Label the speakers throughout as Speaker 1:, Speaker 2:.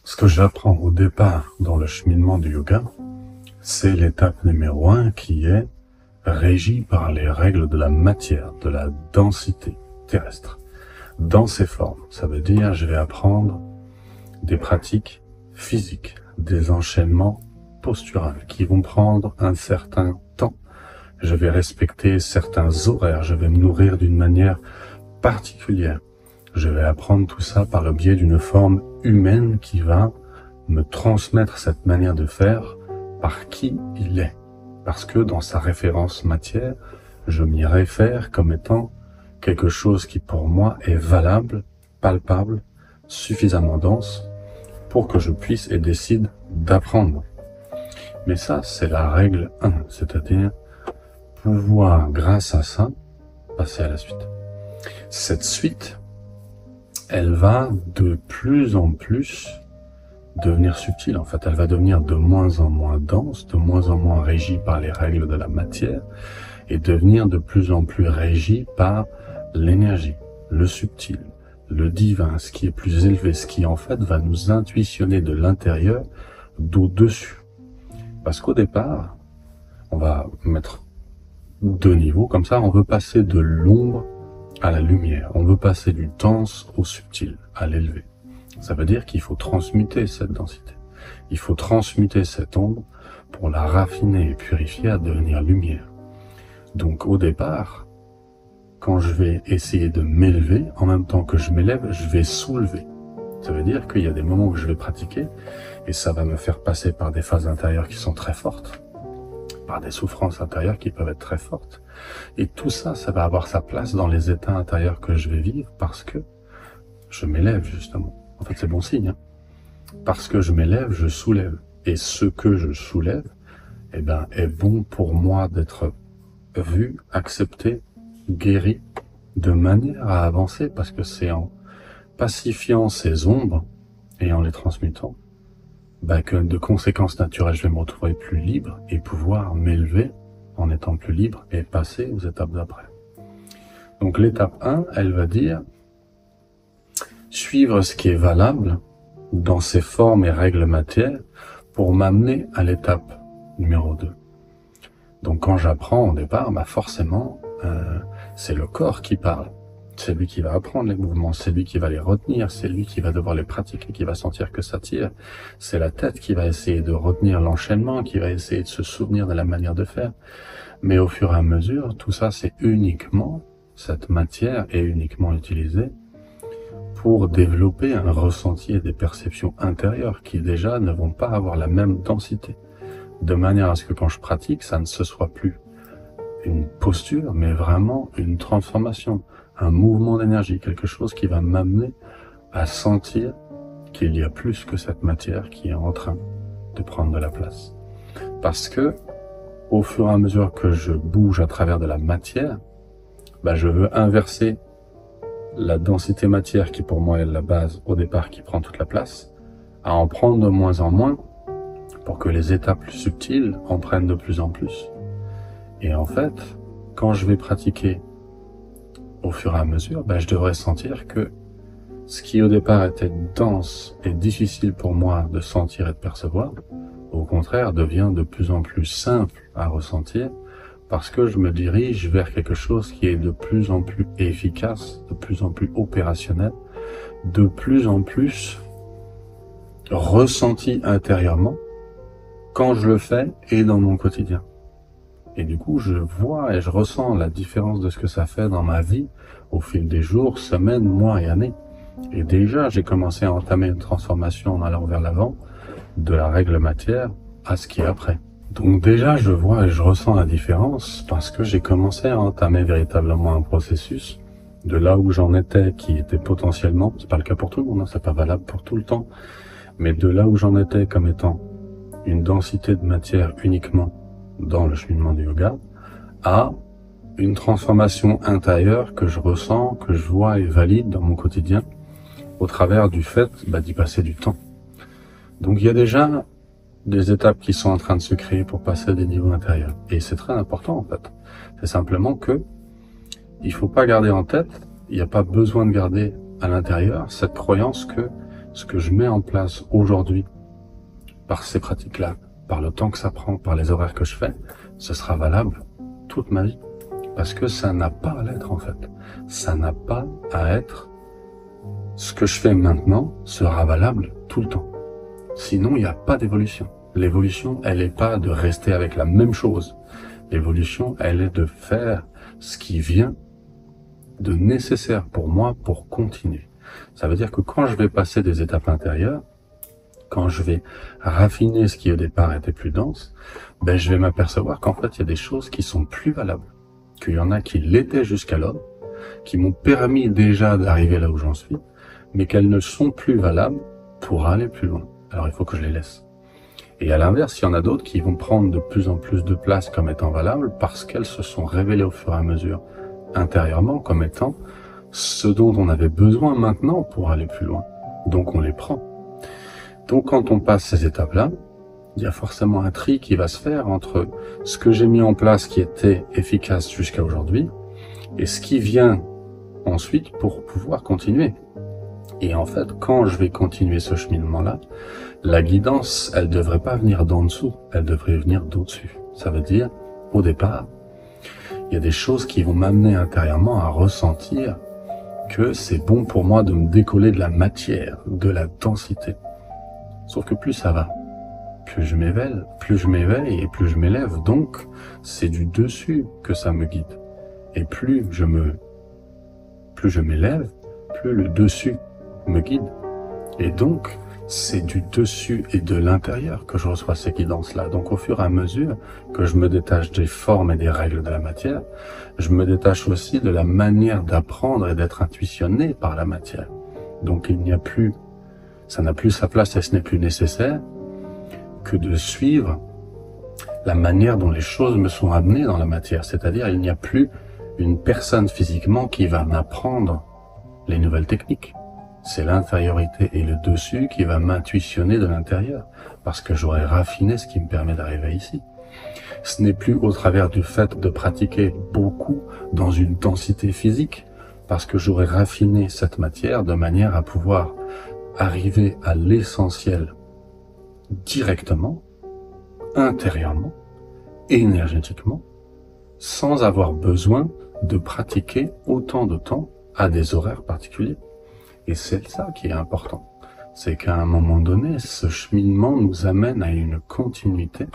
Speaker 1: Ce que j'apprends au départ dans le cheminement du yoga, c'est l'étape numéro 1 qui est régie par les règles de la matière, de la densité terrestre, dans ses formes. Ça veut dire, je vais apprendre des pratiques physiques, des enchaînements posturaux qui vont prendre un certain temps. Je vais respecter certains horaires, je vais me nourrir d'une manière particulière. Je vais apprendre tout ça par le biais d'une forme humaine qui va me transmettre cette manière de faire par qui il est. Parce que dans sa référence matière, je m'y réfère comme étant quelque chose qui pour moi est valable, palpable, suffisamment dense pour que je puisse et décide d'apprendre. Mais ça, c'est la règle 1, c'est-à-dire pouvoir, grâce à ça, passer à la suite. Cette suite, elle va de plus en plus devenir subtile. En fait, elle va devenir de moins en moins dense, de moins en moins régie par les règles de la matière et devenir de plus en plus régie par l'énergie, le subtil, le divin, ce qui est plus élevé, ce qui en fait va nous intuitionner de l'intérieur d'au-dessus. Parce qu'au départ, on va mettre 2 niveaux comme ça, on veut passer de l'ombre à la lumière, on veut passer du dense au subtil, à l'élevé. Ça veut dire qu'il faut transmuter cette densité. Il faut transmuter cette ombre pour la raffiner et purifier à devenir lumière. Donc au départ, quand je vais essayer de m'élever, en même temps que je m'élève, je vais soulever. Ça veut dire qu'il y a des moments où je vais pratiquer et ça va me faire passer par des phases intérieures qui sont très fortes, par des souffrances intérieures qui peuvent être très fortes. Et tout ça, ça va avoir sa place dans les états intérieurs que je vais vivre parce que je m'élève justement. En fait, c'est bon signe. Parce que je m'élève, je soulève. Et ce que je soulève, eh ben, est bon pour moi d'être vu, accepté, guéri, de manière à avancer, parce que c'est en pacifiant ces ombres et en les transmutant, que de conséquences naturelles, je vais me retrouver plus libre et pouvoir m'élever en étant plus libre et passer aux étapes d'après. Donc l'étape 1, elle va dire suivre ce qui est valable dans ses formes et règles matières pour m'amener à l'étape numéro 2. Donc quand j'apprends au départ, forcément, c'est le corps qui parle. C'est lui qui va apprendre les mouvements, c'est lui qui va les retenir, c'est lui qui va devoir les pratiquer, qui va sentir que ça tire. C'est la tête qui va essayer de retenir l'enchaînement, qui va essayer de se souvenir de la manière de faire. Mais au fur et à mesure, tout ça, c'est uniquement, cette matière est uniquement utilisée pour développer un ressenti et des perceptions intérieures qui déjà ne vont pas avoir la même densité. De manière à ce que quand je pratique, ça ne se soit plus une posture, mais vraiment une transformation, un mouvement d'énergie, quelque chose qui va m'amener à sentir qu'il y a plus que cette matière qui est en train de prendre de la place. Parce que, au fur et à mesure que je bouge à travers de la matière, je veux inverser la densité matière qui pour moi est la base au départ qui prend toute la place, à en prendre de moins en moins pour que les étapes plus subtiles en prennent de plus en plus. Et en fait, quand je vais pratiquer au fur et à mesure, je devrais sentir que ce qui au départ était dense et difficile pour moi de sentir et de percevoir, au contraire devient de plus en plus simple à ressentir parce que je me dirige vers quelque chose qui est de plus en plus efficace, de plus en plus opérationnel, de plus en plus ressenti intérieurement quand je le fais et dans mon quotidien. Et du coup, je vois et je ressens la différence de ce que ça fait dans ma vie au fil des jours, semaines, mois et années. Et déjà, j'ai commencé à entamer une transformation en allant vers l'avant de la règle matière à ce qui est après. Donc déjà, je vois et je ressens la différence parce que j'ai commencé à entamer véritablement un processus de là où j'en étais, qui était potentiellement, c'est pas le cas pour tout le monde, c'est pas valable pour tout le temps, mais de là où j'en étais comme étant une densité de matière uniquement dans le cheminement du yoga, à une transformation intérieure que je ressens, que je vois et valide dans mon quotidien, au travers du fait d'y passer du temps. Donc il y a déjà des étapes qui sont en train de se créer pour passer à des niveaux intérieurs. Et c'est très important en fait. C'est simplement que il faut pas garder en tête, il n'y a pas besoin de garder à l'intérieur cette croyance que ce que je mets en place aujourd'hui, par ces pratiques-là, par le temps que ça prend, par les horaires que je fais, ce sera valable toute ma vie. Parce que ça n'a pas à l'être en fait. Ça n'a pas à être. Ce que je fais maintenant sera valable tout le temps. Sinon, il n'y a pas d'évolution. L'évolution, elle n'est pas de rester avec la même chose. L'évolution, elle est de faire ce qui vient de nécessaire pour moi pour continuer. Ça veut dire que quand je vais passer des étapes intérieures, quand je vais raffiner ce qui au départ était plus dense, ben je vais m'apercevoir qu'en fait il y a des choses qui sont plus valables, qu'il y en a qui l'étaient jusqu'alors, qui m'ont permis déjà d'arriver là où j'en suis, mais qu'elles ne sont plus valables pour aller plus loin. Alors il faut que je les laisse. Et à l'inverse, il y en a d'autres qui vont prendre de plus en plus de place comme étant valables parce qu'elles se sont révélées au fur et à mesure intérieurement comme étant ce dont on avait besoin maintenant pour aller plus loin. Donc on les prend. Donc quand on passe ces étapes-là, il y a forcément un tri qui va se faire entre ce que j'ai mis en place qui était efficace jusqu'à aujourd'hui et ce qui vient ensuite pour pouvoir continuer. Et en fait, quand je vais continuer ce cheminement-là, la guidance, elle devrait pas venir d'en dessous, elle devrait venir d'au-dessus. Ça veut dire, au départ, il y a des choses qui vont m'amener intérieurement à ressentir que c'est bon pour moi de me décoller de la matière, de la densité. Sauf que plus ça va, plus je m'éveille et plus je m'élève. Donc, c'est du dessus que ça me guide. Et plus je m'élève, plus le dessus me guide. Et donc, c'est du dessus et de l'intérieur que je reçois ces guidances-là. Donc, au fur et à mesure que je me détache des formes et des règles de la matière, je me détache aussi de la manière d'apprendre et d'être intuitionné par la matière. Donc, ça n'a plus sa place et ce n'est plus nécessaire que de suivre la manière dont les choses me sont amenées dans la matière. C'est-à-dire, il n'y a plus une personne physiquement qui va m'apprendre les nouvelles techniques. C'est l'intériorité et le dessus qui va m'intuitionner de l'intérieur, parce que j'aurai raffiné ce qui me permet d'arriver ici. Ce n'est plus au travers du fait de pratiquer beaucoup dans une densité physique, parce que j'aurai raffiné cette matière de manière à pouvoir arriver à l'essentiel directement, intérieurement, énergétiquement, sans avoir besoin de pratiquer autant de temps à des horaires particuliers. Et c'est ça qui est important. C'est qu'à un moment donné, ce cheminement nous amène à une continuité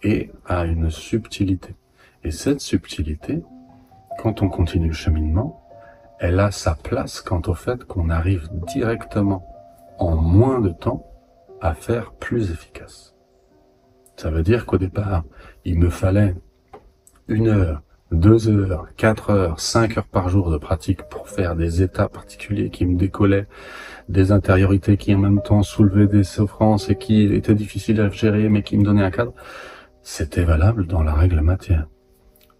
Speaker 1: et à une subtilité. Et cette subtilité, quand on continue le cheminement, elle a sa place quant au fait qu'on arrive directement, en moins de temps, à faire plus efficace. Ça veut dire qu'au départ, il me fallait 1 heure, 2 heures, 4 heures, 5 heures par jour de pratique pour faire des états particuliers qui me décollaient, des intériorités qui en même temps soulevaient des souffrances et qui étaient difficiles à gérer mais qui me donnaient un cadre. C'était valable dans la règle matière.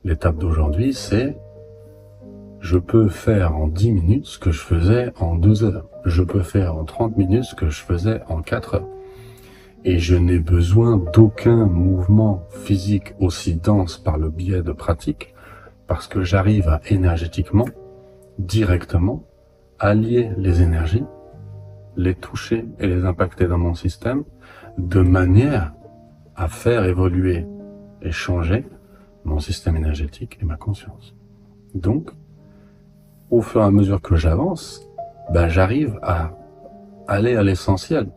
Speaker 1: L'étape d'aujourd'hui, c'est je peux faire en 10 minutes ce que je faisais en 2 heures. Je peux faire en 30 minutes ce que je faisais en 4 heures. Et je n'ai besoin d'aucun mouvement physique aussi dense par le biais de pratique, parce que j'arrive à énergétiquement, directement, allier les énergies, les toucher et les impacter dans mon système, de manière à faire évoluer et changer mon système énergétique et ma conscience. Donc, au fur et à mesure que j'avance, j'arrive à aller à l'essentiel.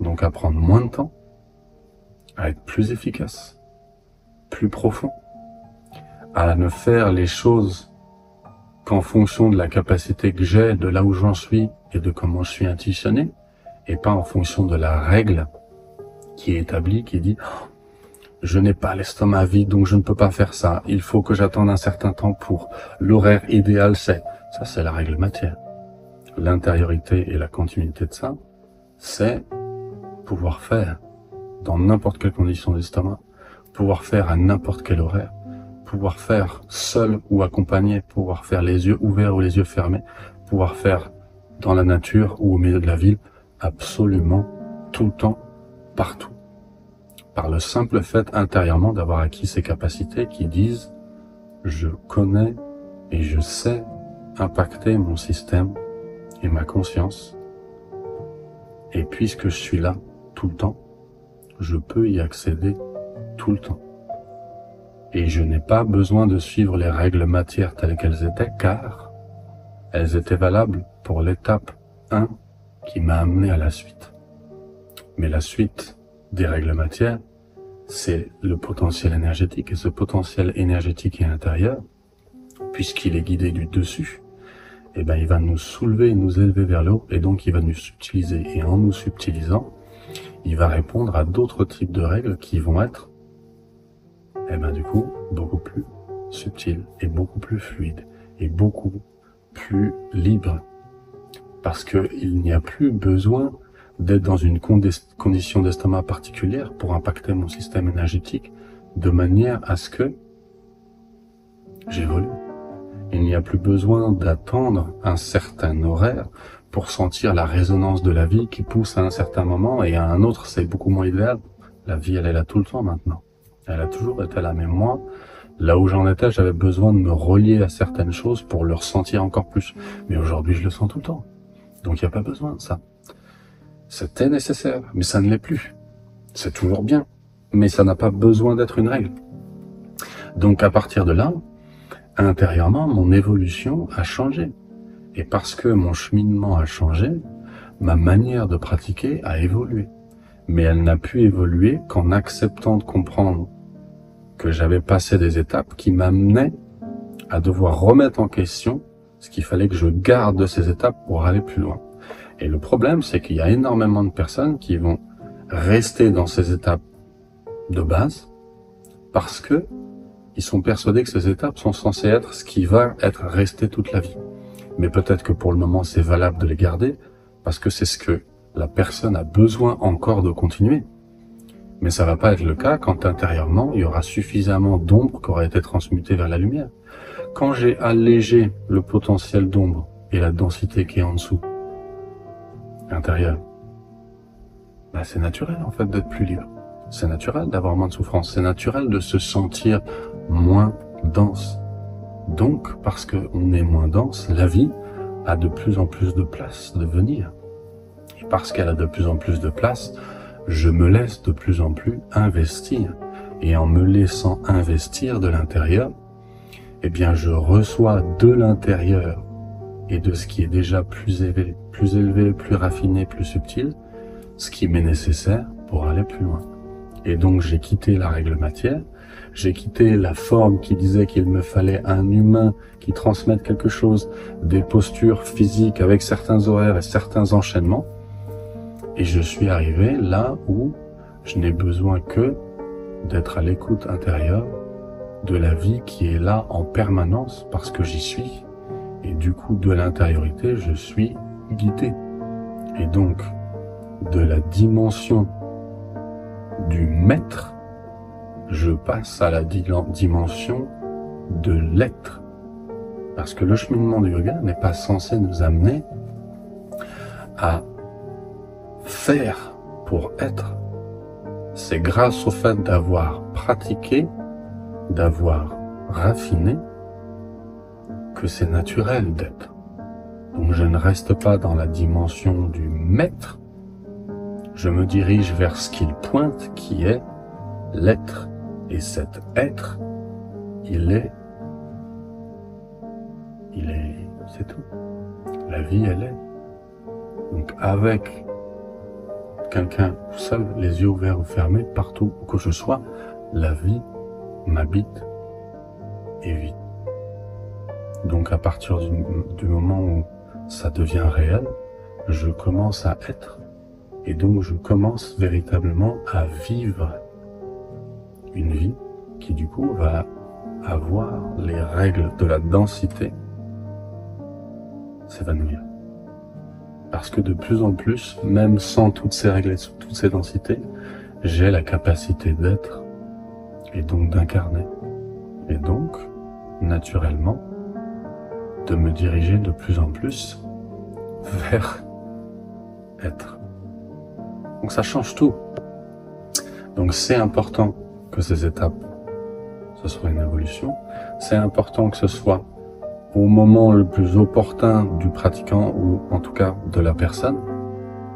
Speaker 1: Donc à prendre moins de temps, à être plus efficace, plus profond, à ne faire les choses qu'en fonction de la capacité que j'ai, de là où j'en suis et de comment je suis intuitionné, et pas en fonction de la règle qui est établie, qui dit « je n'ai pas l'estomac vide, donc je ne peux pas faire ça, il faut que j'attende un certain temps pour l'horaire idéal, c'est... » Ça, c'est la règle matière. L'intériorité et la continuité de ça, c'est pouvoir faire dans n'importe quelle condition d'estomac, pouvoir faire à n'importe quel horaire, pouvoir faire seul ou accompagné, pouvoir faire les yeux ouverts ou les yeux fermés, pouvoir faire dans la nature ou au milieu de la ville, absolument tout le temps, partout. Par le simple fait intérieurement d'avoir acquis ces capacités qui disent « je connais et je sais impacter mon système et ma conscience Et puisque je suis là tout le temps, je peux y accéder tout le temps. Et je n'ai pas besoin de suivre les règles matières telles qu'elles étaient, car elles étaient valables pour l'étape 1 qui m'a amené à la suite. Mais la suite des règles matières, c'est le potentiel énergétique. Et ce potentiel énergétique et intérieur, puisqu'il est guidé du dessus, eh ben, il va nous soulever et nous élever vers le haut, et donc il va nous subtiliser. Et en nous subtilisant, il va répondre à d'autres types de règles qui vont être, eh ben, du coup, beaucoup plus subtiles et beaucoup plus fluides et beaucoup plus libres. Parce qu'il n'y a plus besoin d'être dans une condition d'estomac particulière pour impacter mon système énergétique de manière à ce que j'évolue. Il n'y a plus besoin d'attendre un certain horaire pour sentir la résonance de la vie qui pousse à un certain moment et à un autre, c'est beaucoup moins idéal. La vie, elle est là tout le temps maintenant. Elle a toujours été là, mais moi, là où j'en étais, j'avais besoin de me relier à certaines choses pour le ressentir encore plus. Mais aujourd'hui, je le sens tout le temps. Donc il n'y a pas besoin de ça. C'était nécessaire, mais ça ne l'est plus. C'est toujours bien, mais ça n'a pas besoin d'être une règle. Donc à partir de là, intérieurement, mon évolution a changé. Et parce que mon cheminement a changé, ma manière de pratiquer a évolué. Mais elle n'a pu évoluer qu'en acceptant de comprendre que j'avais passé des étapes qui m'amenaient à devoir remettre en question ce qu'il fallait que je garde de ces étapes pour aller plus loin. Et le problème, c'est qu'il y a énormément de personnes qui vont rester dans ces étapes de base parce que ils sont persuadés que ces étapes sont censées être ce qui va être resté toute la vie. Mais peut-être que pour le moment, c'est valable de les garder parce que c'est ce que la personne a besoin encore de continuer. Mais ça va pas être le cas quand intérieurement, il y aura suffisamment d'ombre qui aura été transmutée vers la lumière. Quand j'ai allégé le potentiel d'ombre et la densité qui est en dessous, intérieur, ben c'est naturel en fait d'être plus libre. C'est naturel d'avoir moins de souffrance. C'est naturel de se sentir moins dense. Donc, parce qu'on est moins dense, la vie a de plus en plus de place de venir. Et parce qu'elle a de plus en plus de place, je me laisse de plus en plus investir. Et en me laissant investir de l'intérieur, eh bien, je reçois de l'intérieur et de ce qui est déjà plus élevé, plus raffiné, plus subtil, ce qui m'est nécessaire pour aller plus loin. Et donc, j'ai quitté la règle matière, j'ai quitté la forme qui disait qu'il me fallait un humain qui transmette quelque chose, des postures physiques avec certains horaires et certains enchaînements, et je suis arrivé là où je n'ai besoin que d'être à l'écoute intérieure de la vie qui est là en permanence parce que j'y suis. Et du coup, de l'intériorité, je suis guidé. Et donc, de la dimension du maître, je passe à la dimension de l'être. Parce que le cheminement du yoga n'est pas censé nous amener à faire pour être. C'est grâce au fait d'avoir pratiqué, d'avoir raffiné, que c'est naturel d'être. Donc je ne reste pas dans la dimension du maître, je me dirige vers ce qu'il pointe, qui est l'être. Et cet être, c'est tout. La vie, elle est. Donc avec quelqu'un seul, les yeux ouverts ou fermés, partout où que je sois, la vie m'habite et vit. Donc à partir du moment où ça devient réel, je commence à être. Et donc je commence véritablement à vivre une vie qui du coup va avoir les règles de la densité s'évanouir. Parce que de plus en plus, même sans toutes ces règles et toutes ces densités, j'ai la capacité d'être et donc d'incarner. Et donc, naturellement, de me diriger de plus en plus vers être. Donc ça change tout. Donc c'est important que ces étapes, ce soit une évolution. C'est important que ce soit au moment le plus opportun du pratiquant ou en tout cas de la personne.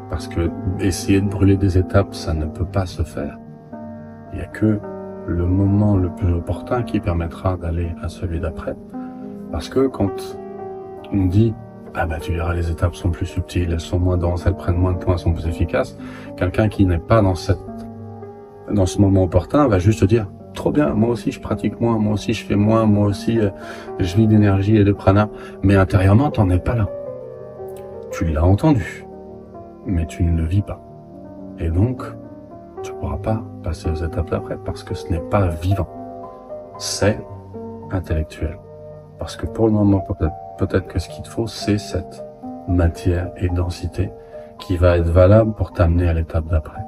Speaker 1: Parce que essayer de brûler des étapes, ça ne peut pas se faire. Il n'y a que le moment le plus opportun qui permettra d'aller à celui d'après. Parce que quand on dit « Ah bah tu verras, les étapes sont plus subtiles, elles sont moins denses, elles prennent moins de points, elles sont plus efficaces », quelqu'un qui n'est pas dans ce moment opportun va juste dire « Trop bien, moi aussi je pratique moins, moi aussi je fais moins, moi aussi je vis d'énergie et de prana », mais intérieurement t'en es pas là. Tu l'as entendu, mais tu ne le vis pas. Et donc, tu ne pourras pas passer aux étapes d'après parce que ce n'est pas vivant. C'est intellectuel. Parce que pour le moment, peut-être que ce qu'il te faut, c'est cette matière et densité qui va être valable pour t'amener à l'étape d'après.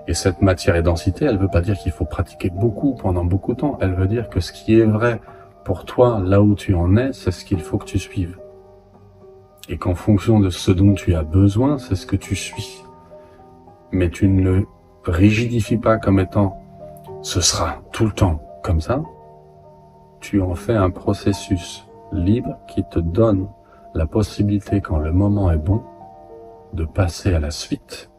Speaker 1: Et cette matière et densité, elle ne veut pas dire qu'il faut pratiquer beaucoup pendant beaucoup de temps. Elle veut dire que ce qui est vrai pour toi, là où tu en es, c'est ce qu'il faut que tu suives. Et qu'en fonction de ce dont tu as besoin, c'est ce que tu suis. Mais tu ne le rigidifies pas comme étant « ce sera tout le temps comme ça ». Tu en fais un processus libre qui te donne la possibilité, quand le moment est bon, de passer à la suite.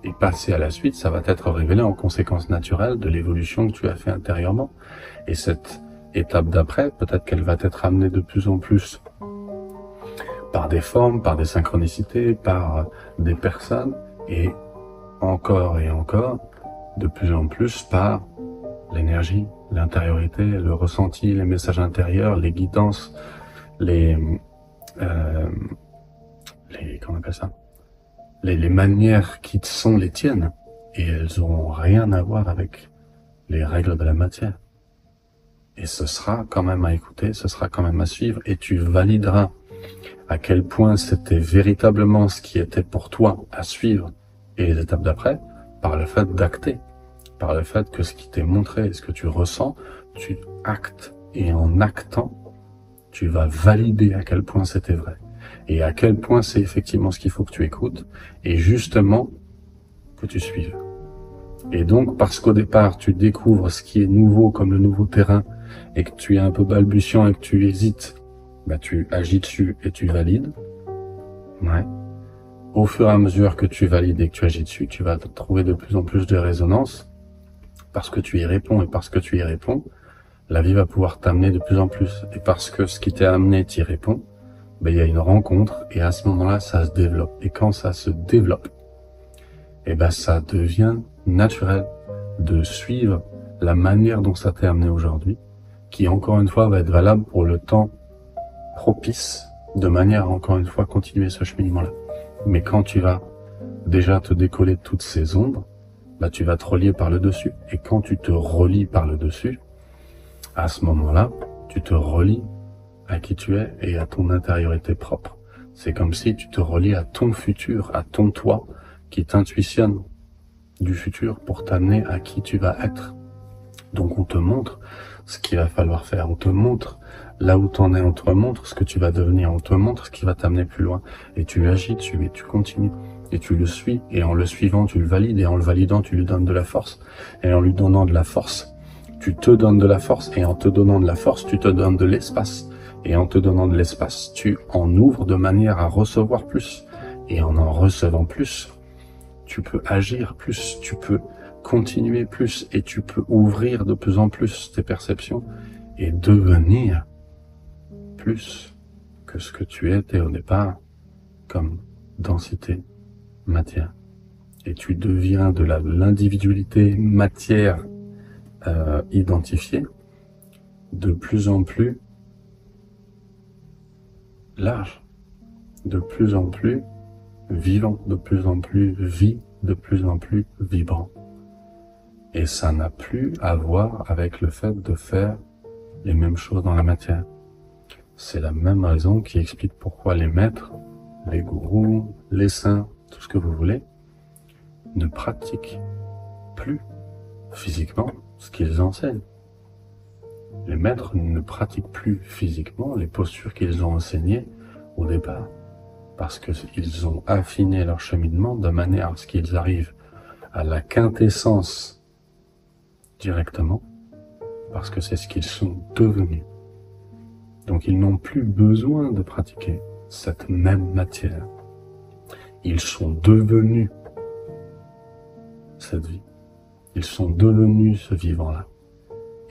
Speaker 1: Et passer à la suite, ça va être révélé en conséquence naturelle de l'évolution que tu as fait intérieurement. Et cette étape d'après, peut-être qu'elle va t'être amenée de plus en plus par des formes, par des synchronicités, par des personnes, et encore, de plus en plus par l'énergie, l'intériorité, le ressenti, les messages intérieurs, les guidances, comment on appelle ça, les manières qui sont les tiennes, et elles n'auront rien à voir avec les règles de la matière. Et ce sera quand même à écouter, ce sera quand même à suivre, et tu valideras à quel point c'était véritablement ce qui était pour toi à suivre et les étapes d'après, par le fait d'acter, par le fait que ce qui t'est montré, ce que tu ressens, tu actes, et en actant, tu vas valider à quel point c'était vrai, et à quel point c'est effectivement ce qu'il faut que tu écoutes, et justement, que tu suives. Et donc, parce qu'au départ, tu découvres ce qui est nouveau comme le nouveau terrain, et que tu es un peu balbutiant et que tu hésites, bah tu agis dessus et tu valides. Ouais. Au fur et à mesure que tu valides et que tu agis dessus, tu vas trouver de plus en plus de résonance, parce que tu y réponds, et parce que tu y réponds, la vie va pouvoir t'amener de plus en plus. Et parce que ce qui t'est amené t'y répond, ben, il y a une rencontre, et à ce moment-là, ça se développe. Et quand ça se développe, et ben, ça devient naturel de suivre la manière dont ça t'est amené aujourd'hui, qui encore une fois va être valable pour le temps propice, de manière à encore une fois continuer ce cheminement-là. Mais quand tu vas déjà te décoller de toutes ces ombres, bah tu vas te relier par le dessus. Et quand tu te relies par le dessus, à ce moment-là, tu te relies à qui tu es et à ton intériorité propre. C'est comme si tu te relies à ton futur, à ton toi, qui t'intuitionne du futur pour t'amener à qui tu vas être. Donc on te montre ce qu'il va falloir faire, on te montre là où t'en es, on te montre ce que tu vas devenir, on te montre ce qui va t'amener plus loin, et tu agis dessus, et tu continues, et tu le suis, et en le suivant, tu le valides, et en le validant, tu lui donnes de la force, et en lui donnant de la force, tu te donnes de la force, et en te donnant de la force, tu te donnes de l'espace, et en te donnant de l'espace, tu en ouvres de manière à recevoir plus, et en recevant plus, tu peux agir plus, tu peux continuer plus, et tu peux ouvrir de plus en plus tes perceptions, et devenir plus que ce que tu étais au départ, comme densité, matière. Et tu deviens de l'individualité matière identifiée de plus en plus large, de plus en plus vivant, de plus en plus vie, de plus en plus vibrant. Et ça n'a plus à voir avec le fait de faire les mêmes choses dans la matière. C'est la même raison qui explique pourquoi les maîtres, les gourous, les saints, tout ce que vous voulez, ne pratiquent plus physiquement ce qu'ils enseignent. Les maîtres ne pratiquent plus physiquement les postures qu'ils ont enseignées au départ, parce qu'ils ont affiné leur cheminement de manière à ce qu'ils arrivent à la quintessence directement, parce que c'est ce qu'ils sont devenus. Donc ils n'ont plus besoin de pratiquer cette même matière. Ils sont devenus cette vie. Ils sont devenus ce vivant-là.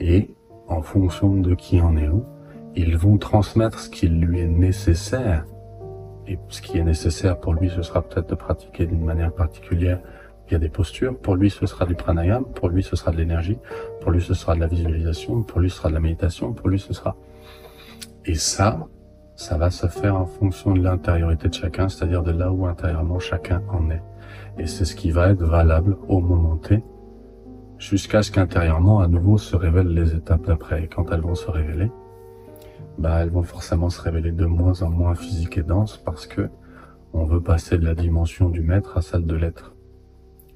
Speaker 1: Et, en fonction de qui en est où, ils vont transmettre ce qui lui est nécessaire. Et ce qui est nécessaire pour lui, ce sera peut-être de pratiquer d'une manière particulière via des postures. Pour lui, ce sera du pranayama. Pour lui, ce sera de l'énergie. Pour lui, ce sera de la visualisation. Pour lui, ce sera de la méditation. Pour lui, ce sera... Et ça va se faire en fonction de l'intériorité de chacun, c'est-à-dire de là où intérieurement chacun en est. Et c'est ce qui va être valable au moment T, jusqu'à ce qu'intérieurement, à nouveau, se révèlent les étapes d'après. Et quand elles vont se révéler, elles vont forcément se révéler de moins en moins physiques et denses, parce que on veut passer de la dimension du maître à celle de l'être.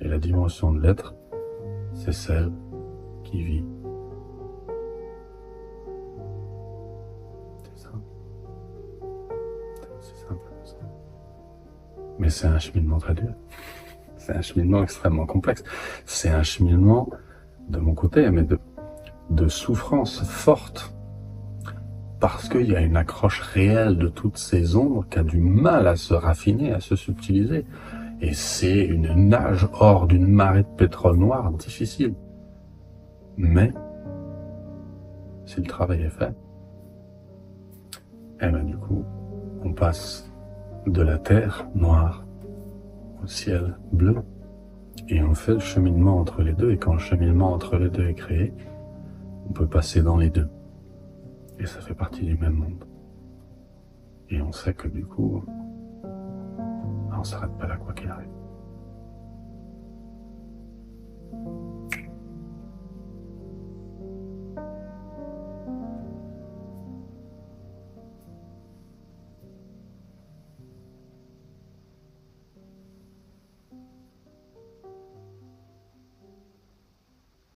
Speaker 1: Et la dimension de l'être, c'est celle qui vit. C'est ça. C'est simple comme ça. Mais c'est un cheminement très dur. C'est un cheminement extrêmement complexe. C'est un cheminement, de mon côté, mais de souffrance forte. Parce qu'il y a une accroche réelle de toutes ces ombres qui a du mal à se raffiner, à se subtiliser. Et c'est une nage hors d'une marée de pétrole noir difficile. Mais, si le travail est fait, du coup, on passe de la terre noire au ciel bleu. Et on fait le cheminement entre les deux. Et quand le cheminement entre les deux est créé, on peut passer dans les deux. Et ça fait partie du même monde. Et on sait que du coup, on s'arrête pas là quoi qu'il arrive.